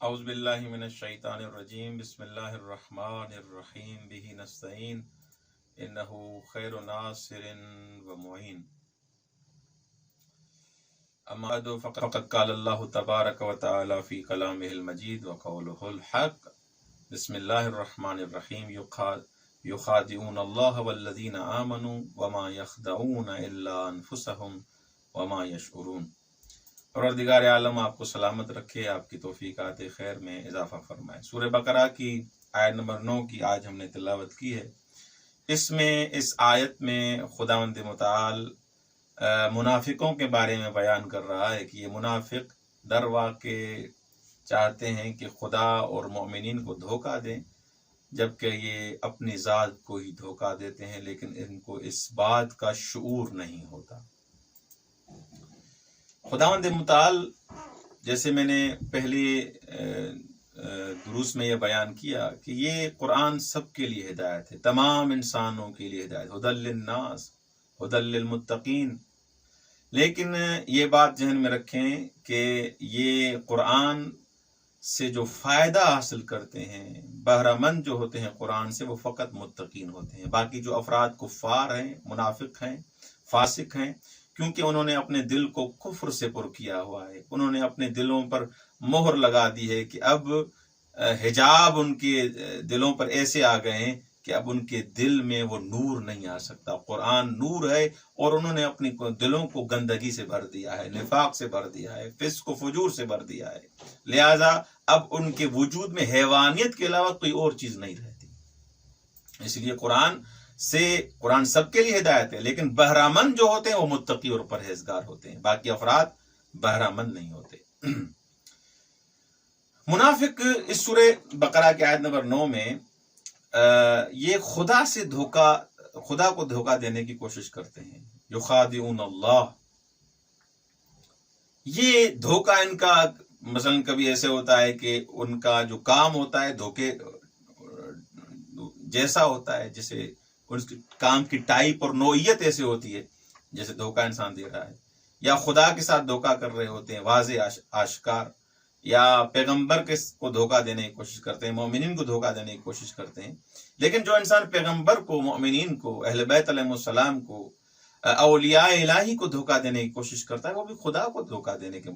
اعوذ باللہ من الشیطان الرجیم بسم اللہ الرحمن الرحیم بہ نستعین انہ خیر ناصر و معین اما بعد فقد قال اللہ تبارک و تعالی فی کلامہ المجید وقولہ الحق بسم اللہ الرحمن الرحیم یخادعون اللہ والذین آمنوا وما یخدعون الا انفسهم وما یشعرون۔ پروردگار عالم آپ کو سلامت رکھے، آپ کی توفیقات خیر میں اضافہ فرمائے۔ سورہ بقرہ کی آیت نمبر 9 کی آج ہم نے تلاوت کی ہے۔ اس آیت میں خداوند متعال منافقوں کے بارے میں بیان کر رہا ہے کہ یہ منافق در واقع چاہتے ہیں کہ خدا اور مومنین کو دھوکہ دیں، جبکہ یہ اپنی ذات کو ہی دھوکہ دیتے ہیں، لیکن ان کو اس بات کا شعور نہیں ہوتا۔ خداوند متعال جیسے میں نے پہلی دروس میں یہ بیان کیا کہ یہ قرآن سب کے لیے ہدایت ہے، تمام انسانوں کے لیے ہدایت، ہدی للناس ہدی للمتقین۔ لیکن یہ بات ذہن میں رکھیں کہ یہ قرآن سے جو فائدہ حاصل کرتے ہیں، بہرہ مند جو ہوتے ہیں قرآن سے، وہ فقط متقین ہوتے ہیں۔ باقی جو افراد کفار ہیں، منافق ہیں، فاسق ہیں، کیونکہ انہوں نے اپنے دل کو کفر سے پر کیا ہوا ہے، انہوں نے اپنے دلوں پر مہر لگا دی ہے کہ اب حجاب ان کے دلوں پر ایسے آ گئے ہیں کہ اب ان کے دل میں وہ نور نہیں آ سکتا۔ قرآن نور ہے اور انہوں نے اپنی دلوں کو گندگی سے بھر دیا ہے، نفاق سے بھر دیا ہے، فسق و فجور سے بھر دیا ہے، لہذا اب ان کے وجود میں حیوانیت کے علاوہ کوئی اور چیز نہیں رہتی۔ اس لیے قرآن سب کے لیے ہدایت ہے، لیکن بہرہ مند جو ہوتے ہیں وہ متقی اور پرہیزگار ہوتے ہیں، باقی افراد بہرہ مند نہیں ہوتے۔ منافق اس سورہ بقرہ کی آیت نمبر 9 میں یہ خدا کو دھوکہ دینے کی کوشش کرتے ہیں۔ یخادعون اللہ، یہ دھوکہ ان کا مثلا کبھی ایسے ہوتا ہے کہ ان کا جو کام ہوتا ہے دھوکے جیسا ہوتا ہے، جیسے اس کام کی ٹائپ اور نوعیت ایسے ہوتی ہے جیسے دھوکہ انسان دے رہا ہے، یا خدا کے ساتھ دھوکہ کر رہے ہوتے ہیں واضح آشکار، یا پیغمبر کو دھوکہ دینے کی کوشش کرتے ہیں، مومنین کو دھوکہ دینے کی کوشش کرتے ہیں۔ لیکن جو انسان پیغمبر کو، مومنین کو، اہل بیت علیہ السلام کو، اولیاء الہی کو دھوکہ دینے کی کوشش کرتا ہے، وہ بھی خدا کو دھوکہ دینے کے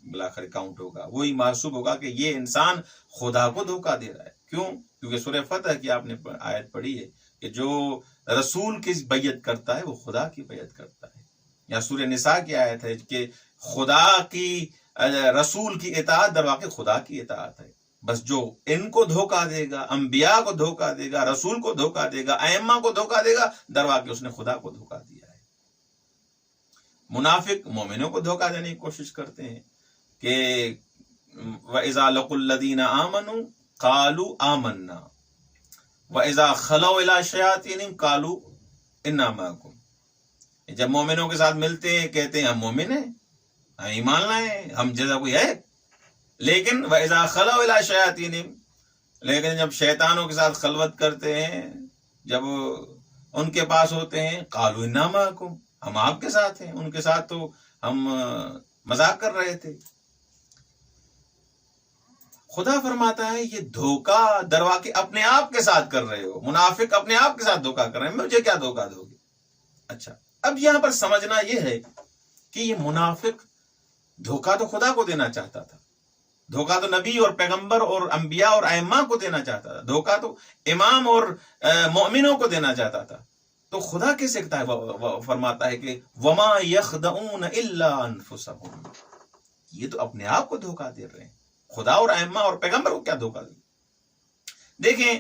بلاخر کاؤنٹ ہوگا، وہی محسوب ہوگا کہ یہ انسان خدا کو دھوکہ دے رہا ہے۔ کیوں؟ کیونکہ سورہ فتح کی آپ نے آیت پڑھی ہے کہ جو رسول کی بیعت کرتا ہے وہ خدا کی بیعت کرتا ہے، یا سورہ نساء کی آیت ہے کہ خدا کی رسول کی اطاعت در واقع خدا کی اطاعت ہے۔ بس جو ان کو دھوکہ دے گا، انبیاء کو دھوکہ دے گا، رسول کو دھوکہ دے گا، ائمہ کو دھوکہ دے گا، در واقع اس نے خدا کو دھوکہ دیا ہے۔ منافق مومنوں کو دھوکہ دینے کی کوشش کرتے ہیں کہ وَإِذَا لَقُوا الَّذِينَ آمَنُوا قَالُوا آمَنَّا وَإِذَا خَلَوْا إِلَىٰ شَيَاطِينِهِمْ قَالُوا إِنَّا مَعَكُمْ، جب مومنوں کے ساتھ ملتے ہیں کہتے ہیں ہم مومن ہیں، ہم ایمان لائے ہیں، ہم جیسا کوئی ہے۔ لیکن وَإِذَا خَلَوْا إِلَىٰ شَيَاطِينِهِمْ، لیکن جب شیطانوں کے ساتھ خلوت کرتے ہیں، جب ان کے پاس ہوتے ہیں، قَالُوا إِنَّا مَعَكُمْ، ہم آپ کے ساتھ ہیں، ان کے ساتھ تو ہم مذاق کر رہے تھے۔ خدا فرماتا ہے یہ دھوکہ در واقع اپنے آپ کے ساتھ کر رہے ہو، منافق اپنے آپ کے ساتھ دھوکہ کر رہے ہیں، مجھے کیا دھوکہ دو گے؟ اچھا، اب یہاں پر سمجھنا یہ ہے کہ یہ منافق دھوکہ تو خدا کو دینا چاہتا تھا، دھوکہ تو نبی اور پیغمبر اور انبیاء اور ائمہ کو دینا چاہتا تھا، دھوکہ تو امام اور مومنوں کو دینا چاہتا تھا، تو خدا کیسے فرماتا ہے کہ وما یخدعون الا انفسهم، یہ تو اپنے آپ کو دھوکہ دے رہے ہیں، خدا اور ائمہ اور پیغمبر کو کیا دھوکہ دیں؟ دیکھیں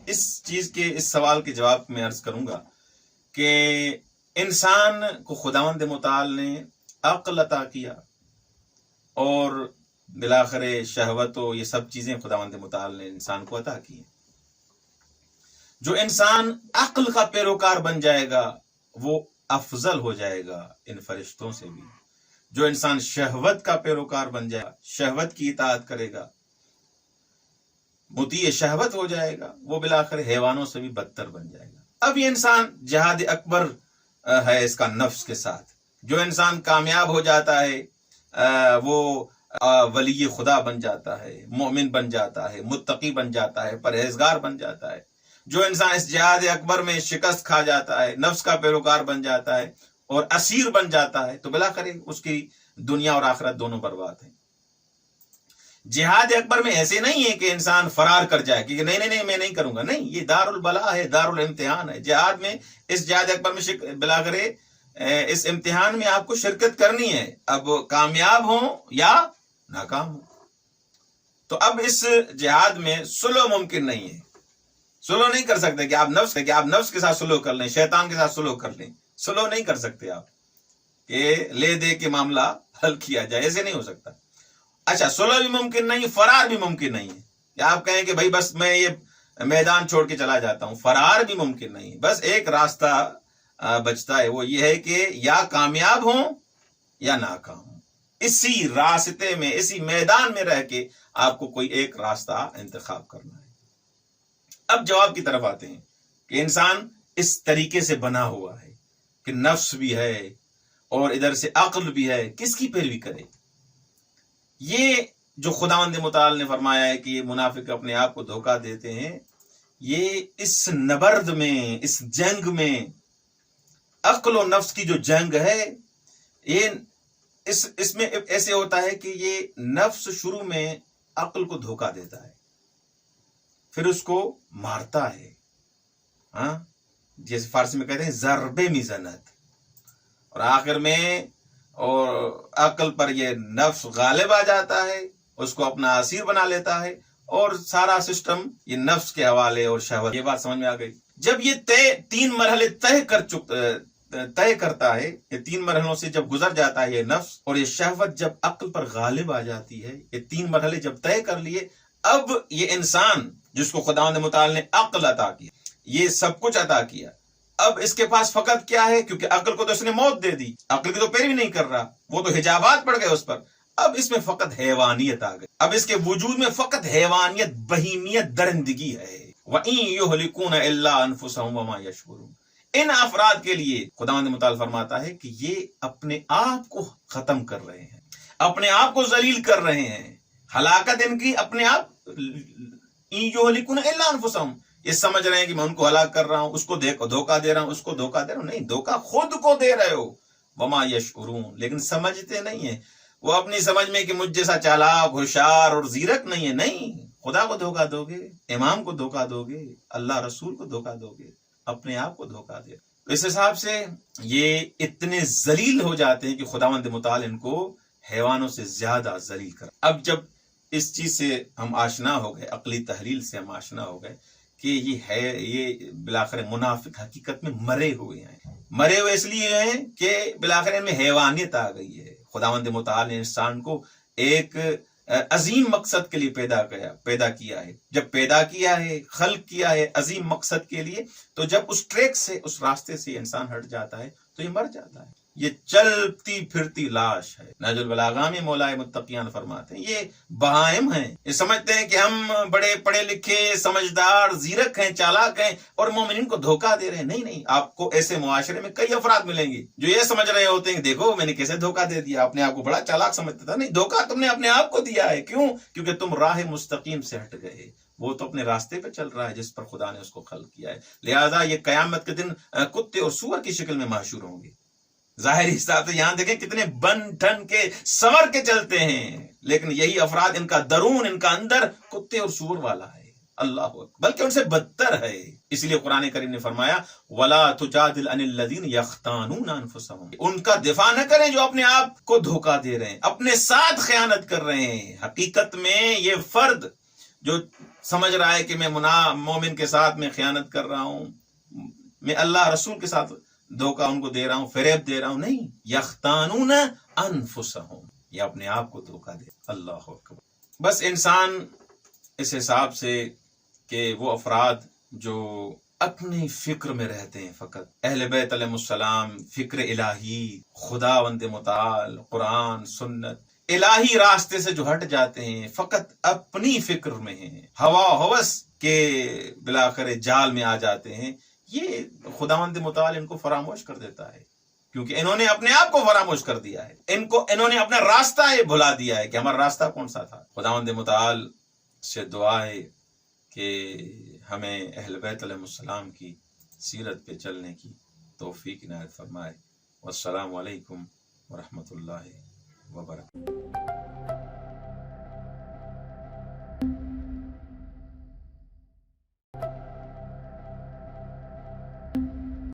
اس سوال کے جواب میں عرض کروں گا کہ انسان کو خداوند متعال نے عقل عطا کیا اور بلاخر شہوت و یہ سب چیزیں خداوند متعال نے انسان کو عطا کی ہیں۔ جو انسان عقل کا پیروکار بن جائے گا وہ افضل ہو جائے گا ان فرشتوں سے بھی۔ جو انسان شہوت کا پیروکار بن جائے گا، شہوت کی اطاعت کرے گا، مطیع شہوت ہو جائے گا، وہ بلاخر حیوانوں سے بھی بدتر بن جائے گا۔ اب یہ انسان جہاد اکبر ہے اس کا نفس کے ساتھ۔ جو انسان کامیاب ہو جاتا ہے وہ ولی خدا بن جاتا ہے، مومن بن جاتا ہے، متقی بن جاتا ہے، پرہیزگار بن جاتا ہے. جو انسان اس جہاد اکبر میں شکست کھا جاتا ہے، نفس کا پیروکار بن جاتا ہے اور اسیر بن جاتا ہے، تو بالآخر اس کی دنیا اور آخرت دونوں برباد ہیں. جہاد اکبر میں ایسے نہیں ہے کہ انسان فرار کر جائے کہ نہیں میں نہیں کروں گا. نہیں، یہ دار البلا ہے، دار الامتحان ہے. جہاد میں، اس جہاد اکبر میں بالآخر اس امتحان میں آپ کو شرکت کرنی ہے. اب کامیاب ہوں یا ناکام ہوں. تو اب اس جہاد میں سلو ممکن نہیں ہے. سلو نہیں کر سکتے کہ آپ نفس کے ساتھ سلو کر لیں، شیطان کے ساتھ سلو کر لیں. سلو نہیں کر سکتے آپ کہ لے دے کے معاملہ حل کیا جائے، ایسے نہیں ہو سکتا. اچھا، سلو بھی ممکن نہیں، فرار بھی ممکن نہیں ہے کہ آپ کہیں کہ بھائی بس میں یہ میدان چھوڑ کے چلا جاتا ہوں. فرار بھی ممکن نہیں. بس ایک راستہ بچتا ہے، وہ یہ ہے کہ یا کامیاب ہوں یا ناکام ہوں. اسی راستے میں، اسی میدان میں رہ کے آپ کو کوئی ایک راستہ انتخاب کرنا ہے. اب جواب کی طرف آتے ہیں کہ انسان اس طریقے سے بنا ہوا ہے کہ نفس بھی ہے اور ادھر سے عقل بھی ہے. کس کی پیروی کرے؟ یہ جو خداوند متعال نے فرمایا ہے کہ یہ منافق اپنے آپ کو دھوکہ دیتے ہیں، یہ اس نبرد میں، اس جنگ میں، عقل و نفس کی جو جنگ ہے، یہ اس میں ایسے ہوتا ہے کہ یہ نفس شروع میں عقل کو دھوکہ دیتا ہے، پھر اس کو مارتا ہے. ہاں، جیسے فارسی میں کہتے ہیں ضرب میزنت، اور آخر میں اور عقل پر یہ نفس غالب آ جاتا ہے، اس کو اپنا اسیر بنا لیتا ہے، اور سارا سسٹم یہ نفس کے حوالے اور شہوت. یہ بات سمجھ میں آ گئی؟ جب یہ تین مرحلے طے کرتا ہے، یہ تین مرحلوں سے جب گزر جاتا ہے یہ نفس اور یہ شہوت، جب عقل پر غالب آ جاتی ہے، یہ تین مرحلے جب طے کر لیے، اب یہ انسان جس کو خداوند متعال نے عقل عطا کیا، یہ سب کچھ عطا کیا، اب اس کے پاس فقط کیا ہے؟ کیونکہ عقل کو تو اس نے موت دے دی، عقل کی تو پیروی نہیں کر رہا، وہ تو حجابات پڑ گئے اس پر. اب اس میں فقط حیوانیت آ گئی. اب اس کے وجود میں فقط حیوانیت، بہیمیت، درندگی ہے. وَإِن يُهْلِكُونَ إِلَّا أَنفُسَهُمْ وَمَا يَشْعُرُونَ. ان افراد کے لیے خداوند متعال فرماتا ہے کہ یہ اپنے آپ کو ختم کر رہے ہیں، اپنے آپ کو ذلیل کر رہے ہیں. ہلاکت ان کی اپنے آپ. إِن يُهْلِكُونَ إِلَّا أَنفُسَهُمْ، یہ سمجھ رہے ہیں کہ میں ان کو ہلاک کر رہا ہوں، اس کو دھوکہ دے رہا ہوں، اس کو دھوکہ دے رہا ہوں. نہیں، دھوکہ خود کو دے رہے ہو. وما یشعرون، لیکن سمجھتے نہیں ہیں. وہ اپنی سمجھ میں کہ مجھ جیسا چالاک، ہوشیار اور زیرک نہیں ہے. نہیں، خدا کو دھوکہ دو گے، امام کو دھوکہ دو گے، اللہ رسول کو دھوکہ دو گے، اپنے آپ کو دھوکہ دے. اس حساب سے یہ اتنے ذلیل ہو جاتے ہیں کہ خداوند متعال ان کو حیوانوں سے زیادہ ذلیل کر. اب جب اس چیز سے ہم آشنا ہو گئے، عقلی تحلیل سے ہم آشنا ہو گئے کہ یہ بالآخر منافق حقیقت میں مرے ہوئے ہیں. مرے ہوئے اس لیے ہیں کہ بالآخر ان میں حیوانیت آ گئی ہے. خداوند متعال نے انسان کو ایک عظیم مقصد کے لیے پیدا کیا ہے. جب پیدا کیا ہے، خلق کیا ہے عظیم مقصد کے لیے، تو جب اس ٹریک سے، اس راستے سے انسان ہٹ جاتا ہے تو یہ مر جاتا ہے. یہ چلتی پھرتی لاش ہے. نہج البلاغہ میں مولا متقیان فرماتے ہیں یہ بہائم ہیں. یہ سمجھتے ہیں کہ ہم بڑے پڑھے لکھے، سمجھدار، زیرک ہیں، چالاک ہیں اور مومنین کو دھوکہ دے رہے ہیں. نہیں، آپ کو ایسے معاشرے میں کئی افراد ملیں گے جو یہ سمجھ رہے ہوتے ہیں کہ دیکھو میں نے کیسے دھوکہ دے دیا، اپنے آپ کو بڑا چالاک سمجھتا تھا. نہیں، دھوکہ تم نے اپنے آپ کو دیا ہے. کیوں؟ کیونکہ تم راہ مستقیم سے ہٹ گئے. وہ تو اپنے راستے پہ چل رہا ہے جس پر خدا نے اس کو خلق کیا ہے. لہذا یہ قیامت کے دن کتے اور سور کی شکل میں محشور ہوں گے. ظاہری حساب سے یہاں دیکھیں کتنے بن ٹھن کے سنور کے چلتے ہیں، لیکن یہی افراد، ان کا درون، ان کا اندر کتے اور سور والا ہے. اللہ بلکہ ان سے بدتر ہے. اس لیے قرآن کریم نے فرمایا وَلَا تُجَادِلْ عَنِ الَّذِينَ يَخْتَانُونَ أَنفُسَهُمْ. ان کا دفاع نہ کریں جو اپنے آپ کو دھوکہ دے رہے ہیں، اپنے ساتھ خیانت کر رہے ہیں. حقیقت میں یہ فرد جو سمجھ رہا ہے کہ میں مومن کے ساتھ میں خیانت کر رہا ہوں، میں اللہ رسول کے ساتھ دھوکہ ان کو دے رہا ہوں، فریب دے رہا ہوں، نہیں، یختانون انفسہم، یہ اپنے آپ کو دھوکہ دے. اللہ اکبر. بس انسان اس حساب سے کہ وہ افراد جو اپنی فکر میں رہتے ہیں، فقط اہل بیت علیہ السلام، فکر الہی، خداوند متعال، قرآن، سنت، الہی راستے سے جو ہٹ جاتے ہیں، فقط اپنی فکر میں ہیں، ہوا ہوس کے بالآخر جال میں آ جاتے ہیں، یہ خداوند متعال ان کو فراموش کر دیتا ہے. کیونکہ انہوں نے اپنے آپ کو فراموش کر دیا ہے، انہوں نے اپنا راستہ یہ بھلا دیا ہے کہ ہمارا راستہ کون سا تھا۔ خداوند متعال سے دعا ہے کہ ہمیں اہل بیت علیہ السلام کی سیرت پہ چلنے کی توفیق عنایت فرمائے۔ والسلام علیکم ورحمۃ اللہ وبرکاتہ۔